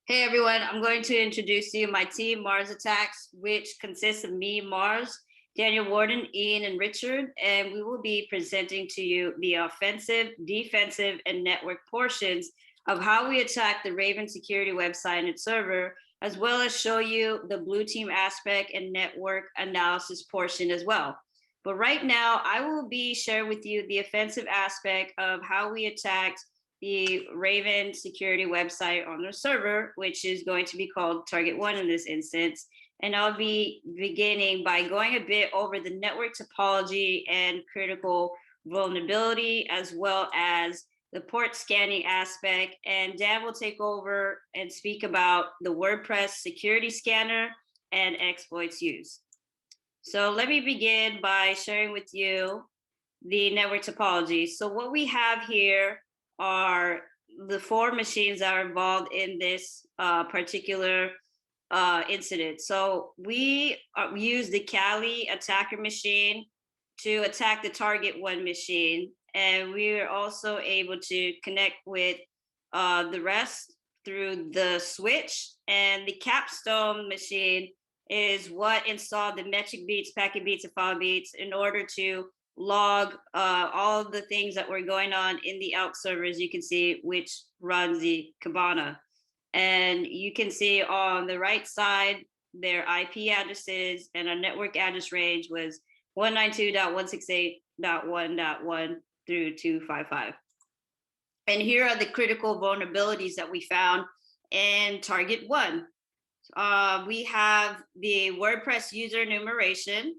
Hey everyone, I'm going to introduce you my team, Mars Attacks, which consists of me, Mars, Daniel Warden, Ian, and Richard, and we will be presenting to you the offensive, defensive, and network portions of how we attack the Raven security website and its server, as well as show you the blue team aspect and network analysis portion as well. But right now, I will be sharing with you the offensive aspect of how we attacked the Raven security website on the server, which is going to be called Target 1 in this instance. And I'll be beginning by going a bit over the network topology and critical vulnerability, as well as the port scanning aspect. And Dan will take over and speak about the WordPress security scanner and exploits used. So let me begin by sharing with you the network topology. So what we have here are the 4 machines that are involved in this particular incident. So we use the Kali attacker machine to attack the Target 1 machine. And we are also able to connect with the rest through the switch. And the capstone machine is what installed the Metricbeats, Packetbeats, and Filebeats in order to log all of the things that were going on in the out server, as you can see, which runs the Kibana. And you can see on the right side, their IP addresses and our network address range was 192.168.1.1 through 255. And here are the critical vulnerabilities that we found in Target 1. We have the WordPress user enumeration.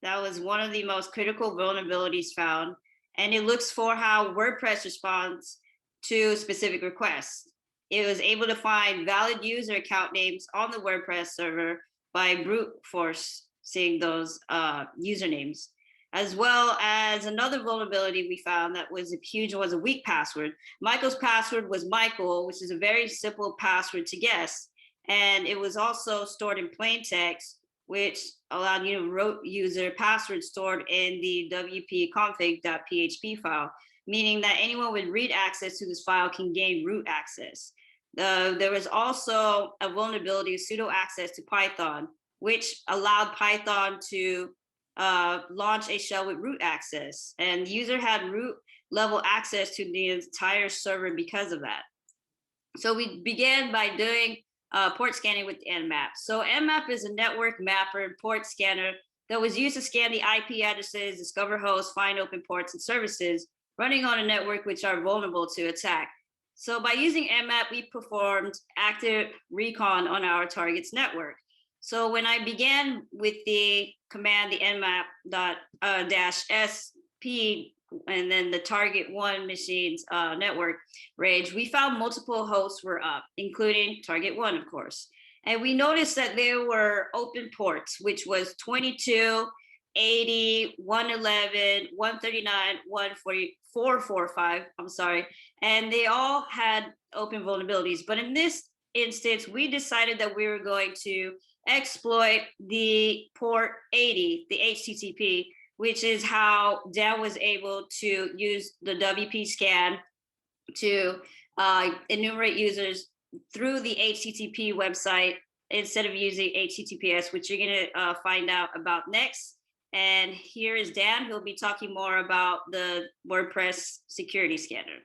That was one of the most critical vulnerabilities found. And it looks for how WordPress responds to specific requests. It was able to find valid user account names on the WordPress server by brute forcing those usernames, as well as another vulnerability we found that was huge, was a weak password. Michael's password was Michael, which is a very simple password to guess. And it was also stored in plain text, which allowed root user password stored in the wp-config.php file, meaning that anyone with read access to this file can gain root access. There was also a vulnerability of sudo access to Python, which allowed Python to launch a shell with root access. And the user had root level access to the entire server because of that. So we began by doing port scanning with Nmap. So Nmap is a network mapper and port scanner that was used to scan the IP addresses, discover hosts, find open ports and services running on a network which are vulnerable to attack. So by using Nmap, we performed active recon on our target's network. So when I began with the command, the nmap-sp, and then the Target 1 machine's network range, we found multiple hosts were up, including Target 1, of course. And we noticed that there were open ports, which was 22, 80, 111, 139, 140, 445, I'm sorry. And they all had open vulnerabilities. But in this instance, we decided that we were going to exploit the port 80, the HTTP, which is how Dan was able to use the wpscan to enumerate users through the HTTP website instead of using HTTPS, which you're going to find out about next. And here is Dan, who'll be talking more about the WordPress security scanner.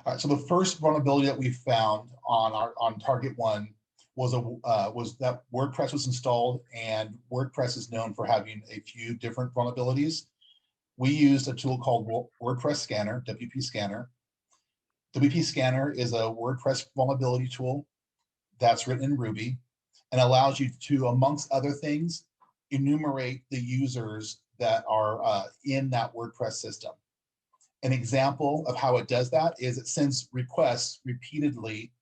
All right, so the first vulnerability that we found on Target 1 was that WordPress was installed, and WordPress is known for having a few different vulnerabilities. We used a tool called WordPress Scanner, WP Scanner. WP Scanner is a WordPress vulnerability tool that's written in Ruby and allows you to, amongst other things, enumerate the users that are in that WordPress system. An example of how it does that is it sends requests repeatedly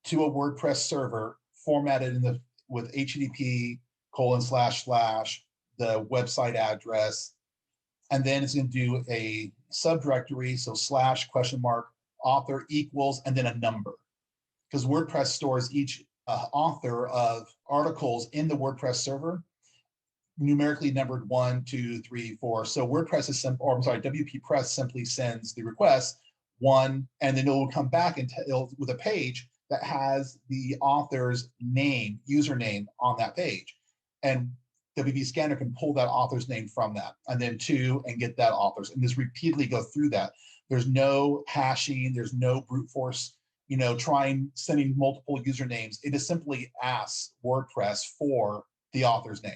to a WordPress server formatted with HTTP : the website address, and then it's going to do a subdirectory, so / author equals, and then a number, because WordPress stores each author of articles in the WordPress server numerically numbered 1, 2, 3, 4. So WordPress is simple, or I'm sorry, WP Press simply sends the request 1, and then it will come back and with a page that has the author's name, username on that page. And WP Scanner can pull that author's name from that, and then two, and get that author's, and just repeatedly go through that. There's no hashing, there's no brute force, sending multiple usernames. It just simply asks WordPress for the author's name.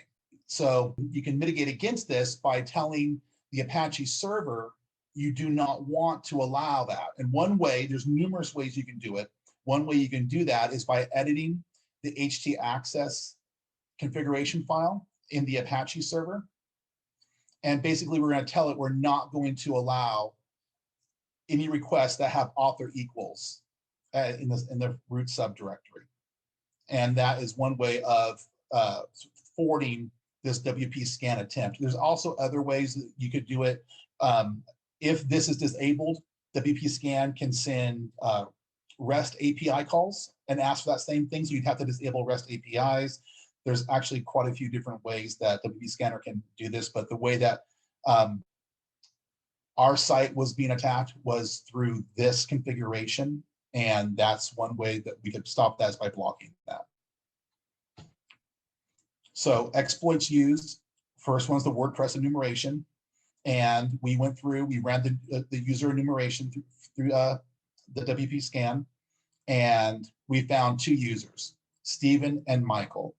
So you can mitigate against this by telling the Apache server you do not want to allow that. And one way, there's numerous ways you can do it. One way you can do that is by editing the Htaccess configuration file in the Apache server. And basically we're going to tell it we're not going to allow any requests that have author equals in the root subdirectory. And that is one way of forwarding this WP scan attempt. There's also other ways that you could do it. If this is disabled, WP scan can send REST API calls and ask for that same thing. So you'd have to disable REST APIs. There's actually quite a few different ways that WP Scanner can do this, but the way that our site was being attacked was through this configuration, and that's one way that we could stop that is by blocking that. So exploits used, first one's the WordPress enumeration, and we went through, we ran the user enumeration through the WP scan, and we found two users, Stephen and Michael.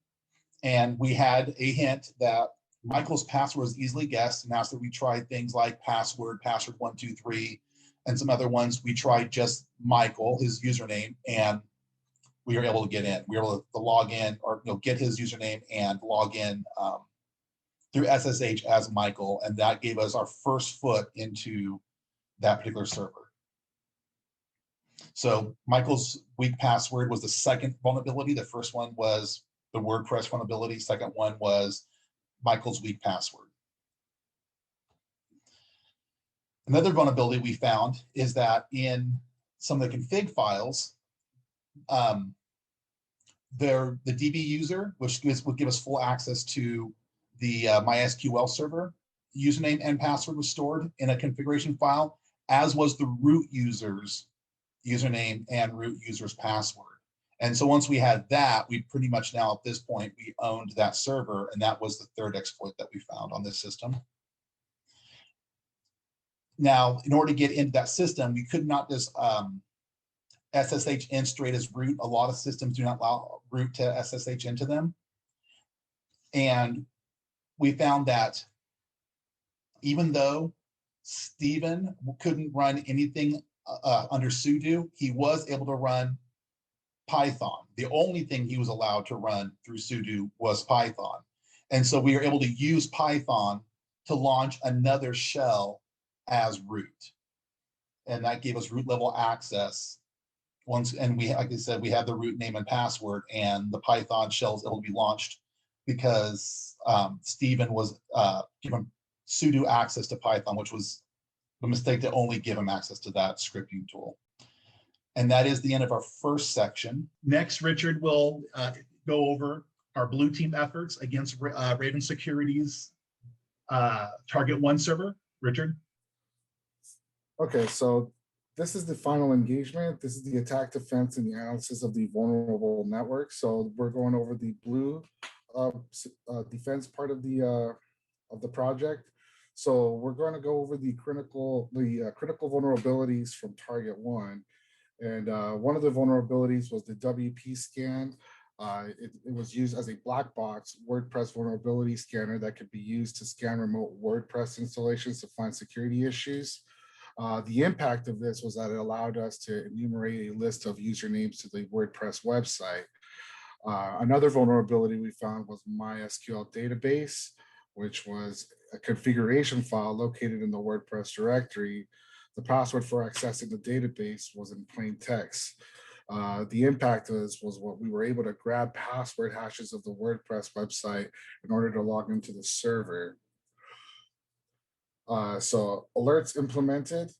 And we had a hint that Michael's password was easily guessed, and after we tried things like password 123, and some other ones, we tried just Michael, his username, and we were able to get in. We were able to log in, or get his username and log in through SSH as Michael, and that gave us our first foot into that particular server. So Michael's weak password was the second vulnerability. The first one was the WordPress vulnerability. Second one was Michael's weak password. Another vulnerability we found is that in some of the config files, the DB user, which would give us full access to the MySQL server, username and password was stored in a configuration file, as was the root user's username and root user's password. And so once we had that, we pretty much now at this point, we owned that server, and that was the third exploit that we found on this system. Now, in order to get into that system, we could not just SSH in straight as root. A lot of systems do not allow root to SSH into them. And we found that even though Stephen couldn't run anything under sudo, he was able to run Python. The only thing he was allowed to run through sudo was Python. And so we were able to use Python to launch another shell as root. And that gave us root level access. And we, like I said, we had the root name and password, and the Python shell was able to be launched because Stephen was given sudo access to Python, which was the mistake to only give him access to that scripting tool. And that is the end of our first section. Next, Richard will go over our blue team efforts against Raven Security's Target 1 server. Richard? Okay, so this is the final engagement. This is the attack, defense, and the analysis of the vulnerable network. So we're going over the blue defense part of the project. So we're going to go over the critical vulnerabilities from Target 1. And one of the vulnerabilities was the WP scan. It was used as a black box WordPress vulnerability scanner that could be used to scan remote WordPress installations to find security issues. The impact of this was that it allowed us to enumerate a list of usernames to the WordPress website. Another vulnerability we found was MySQL database, which was a configuration file located in the WordPress directory. The password for accessing the database was in plain text. The impact of this was what we were able to grab password hashes of the WordPress website in order to log into the server. So alerts implemented,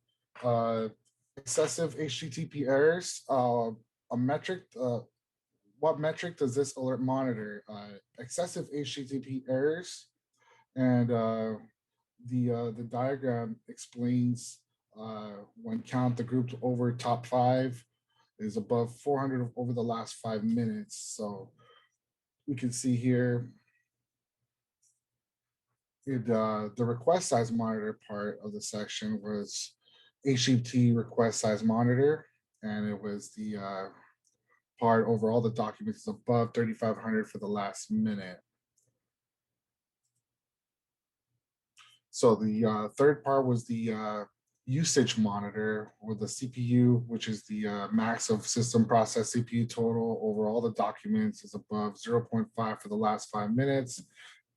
excessive HTTP errors, a metric. What metric does this alert monitor? Excessive HTTP errors, and the diagram explains when count the group over top 5 is above 400 over the last 5 minutes. So we can see here the request size monitor part of the section was HTTP request size monitor, and it was the part over all the documents above 3,500 for the last minute. So the third part was the usage monitor, or the CPU, which is the max of system process CPU total over all the documents, is above 0.5 for the last 5 minutes.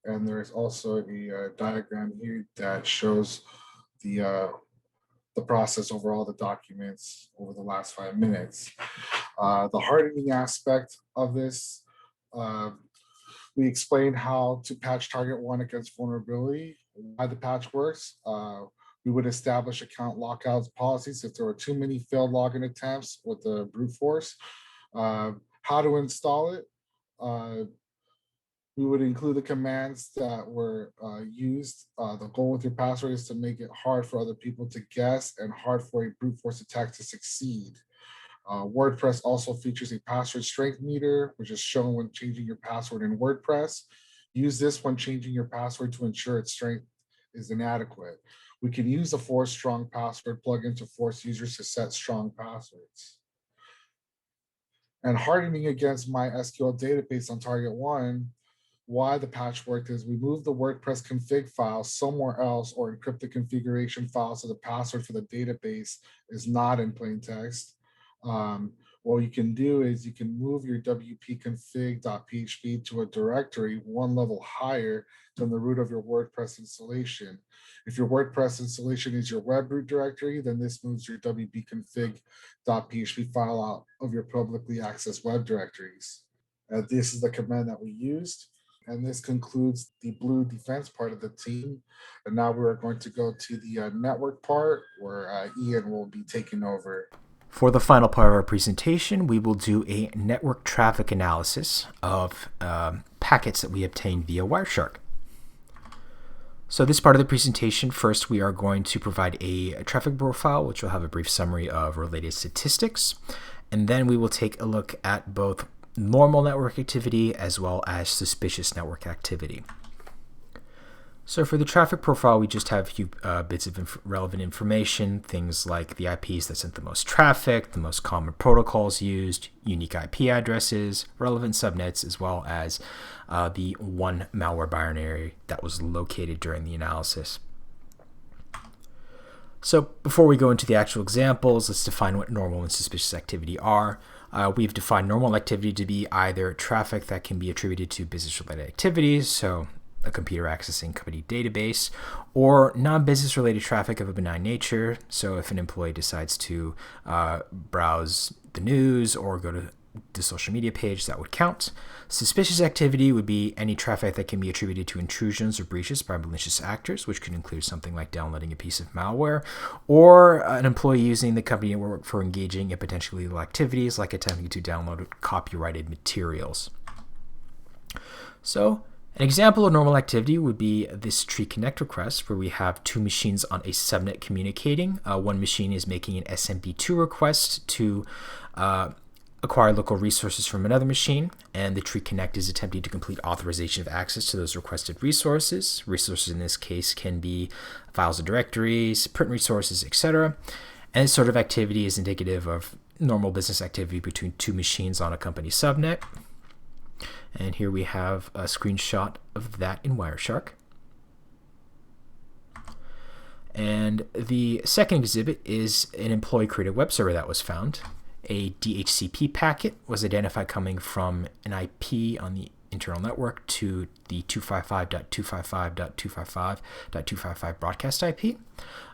And there's also a diagram here that shows the process over all the documents over the last 5 minutes. The hardening aspect of this, we explained how to patch target one against vulnerability, why the patch works. We would establish account lockouts policies if there were too many failed login attempts with the brute force. How to install it. We would include the commands that were used. The goal with your password is to make it hard for other people to guess and hard for a brute force attack to succeed. WordPress also features a password strength meter, which is shown when changing your password in WordPress. Use this when changing your password to ensure its strength is inadequate. We can use the force strong password plugin to force users to set strong passwords. And hardening against MySQL database on target one, why the patch worked is we moved the WordPress config file somewhere else or encrypt the configuration file so the password for the database is not in plain text. What you can do is you can move your wpconfig.php to a directory one level higher than the root of your WordPress installation. If your WordPress installation is your web root directory, then this moves your wpconfig.php file out of your publicly accessed web directories. This is the command that we used. And this concludes the blue defense part of the team. And now we're going to go to the network part where Ian will be taking over. For the final part of our presentation, we will do a network traffic analysis of packets that we obtained via Wireshark. So this part of the presentation, first we are going to provide a traffic profile, which will have a brief summary of related statistics. And then we will take a look at both normal network activity as well as suspicious network activity. So for the traffic profile, we just have a few bits of relevant information, things like the IPs that sent the most traffic, the most common protocols used, unique IP addresses, relevant subnets, as well as the one malware binary that was located during the analysis. So before we go into the actual examples, let's define what normal and suspicious activity are. We've defined normal activity to be either traffic that can be attributed to business-related activities, so a computer accessing company database, or non-business related traffic of a benign nature. So if an employee decides to browse the news or go to the social media page, that would count. Suspicious activity would be any traffic that can be attributed to intrusions or breaches by malicious actors, which could include something like downloading a piece of malware, or an employee using the company network for engaging in potentially illegal activities like attempting to download copyrighted materials. So an example of normal activity would be this tree connect request where we have two machines on a subnet communicating. One machine is making an SMB2 request to acquire local resources from another machine, and the tree connect is attempting to complete authorization of access to those requested resources. Resources in this case can be files and directories, print resources, etc. And this sort of activity is indicative of normal business activity between two machines on a company subnet. And here we have a screenshot of that in Wireshark. And the second exhibit is an employee-created web server that was found. A DHCP packet was identified coming from an IP on the internal network to the 255.255.255.255 broadcast IP.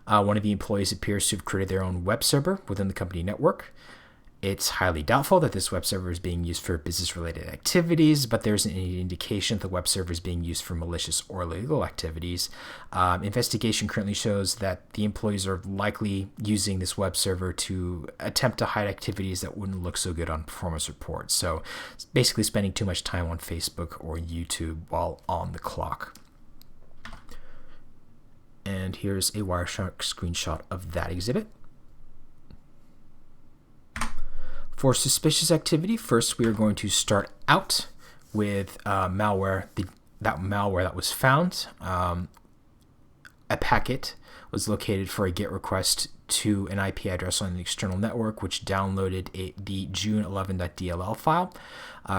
One of the employees appears to have created their own web server within the company network. It's highly doubtful that this web server is being used for business-related activities, but there isn't any indication that the web server is being used for malicious or illegal activities. Investigation currently shows that the employees are likely using this web server to attempt to hide activities that wouldn't look so good on performance reports. So it's basically spending too much time on Facebook or YouTube while on the clock. And here's a Wireshark screenshot of that exhibit. For suspicious activity, first we are going to start out with malware, that malware that was found. A packet was located for a GET request to an IP address on the external network, which downloaded the June11.dll file.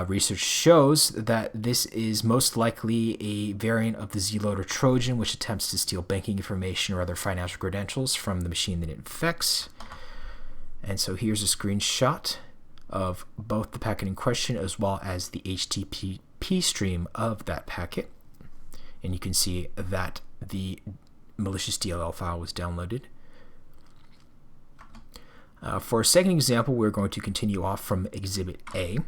Research shows that this is most likely a variant of the Zloader Trojan, which attempts to steal banking information or other financial credentials from the machine that it infects. And so here's a screenshot of both the packet in question as well as the HTTP stream of that packet. And you can see that the malicious DLL file was downloaded. For a second example, we're going to continue off from Exhibit A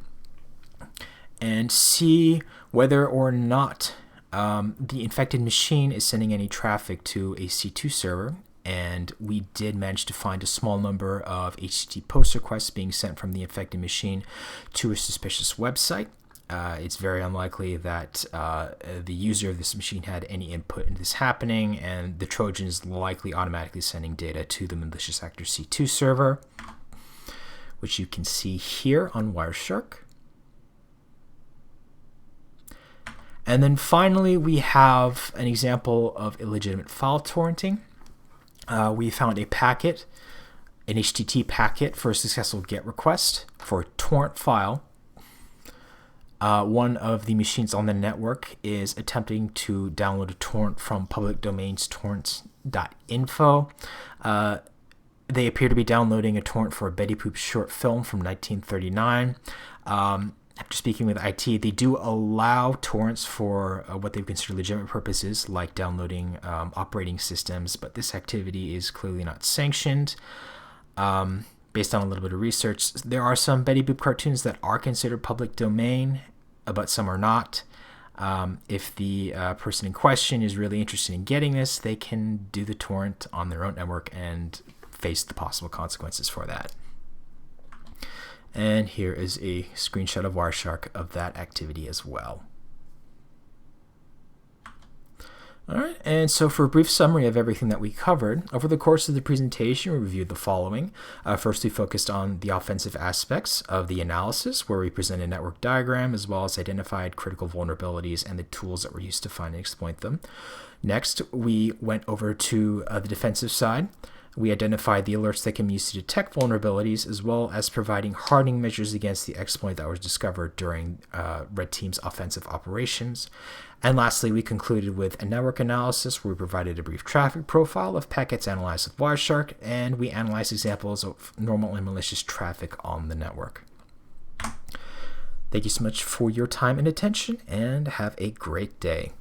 and see whether or not the infected machine is sending any traffic to a C2 server. And we did manage to find a small number of HTTP post requests being sent from the infected machine to a suspicious website. It's very unlikely that the user of this machine had any input in this happening, and the Trojan is likely automatically sending data to the malicious actor C2 server, which you can see here on Wireshark. And then finally, we have an example of illegitimate file torrenting. We found a packet, an HTTP packet for a successful GET request for a torrent file. One of the machines on the network is attempting to download a torrent from public domains torrents.info. They appear to be downloading a torrent for a Betty Boop short film from 1939. After speaking with IT, they do allow torrents for what they consider legitimate purposes, like downloading operating systems, but this activity is clearly not sanctioned. Based on a little bit of research, there are some Betty Boop cartoons that are considered public domain, but some are not. If the person in question is really interested in getting this, they can do the torrent on their own network and face the possible consequences for that. And here is a screenshot of Wireshark of that activity as well. All right, and so for a brief summary of everything that we covered, over the course of the presentation, we reviewed the following. First, we focused on the offensive aspects of the analysis, where we presented a network diagram as well as identified critical vulnerabilities and the tools that were used to find and exploit them. Next, we went over to the defensive side. We identified the alerts that can be used to detect vulnerabilities, as well as providing hardening measures against the exploit that was discovered during Red Team's offensive operations. And lastly, we concluded with a network analysis where we provided a brief traffic profile of packets analyzed with Wireshark, and we analyzed examples of normal and malicious traffic on the network. Thank you so much for your time and attention, and have a great day.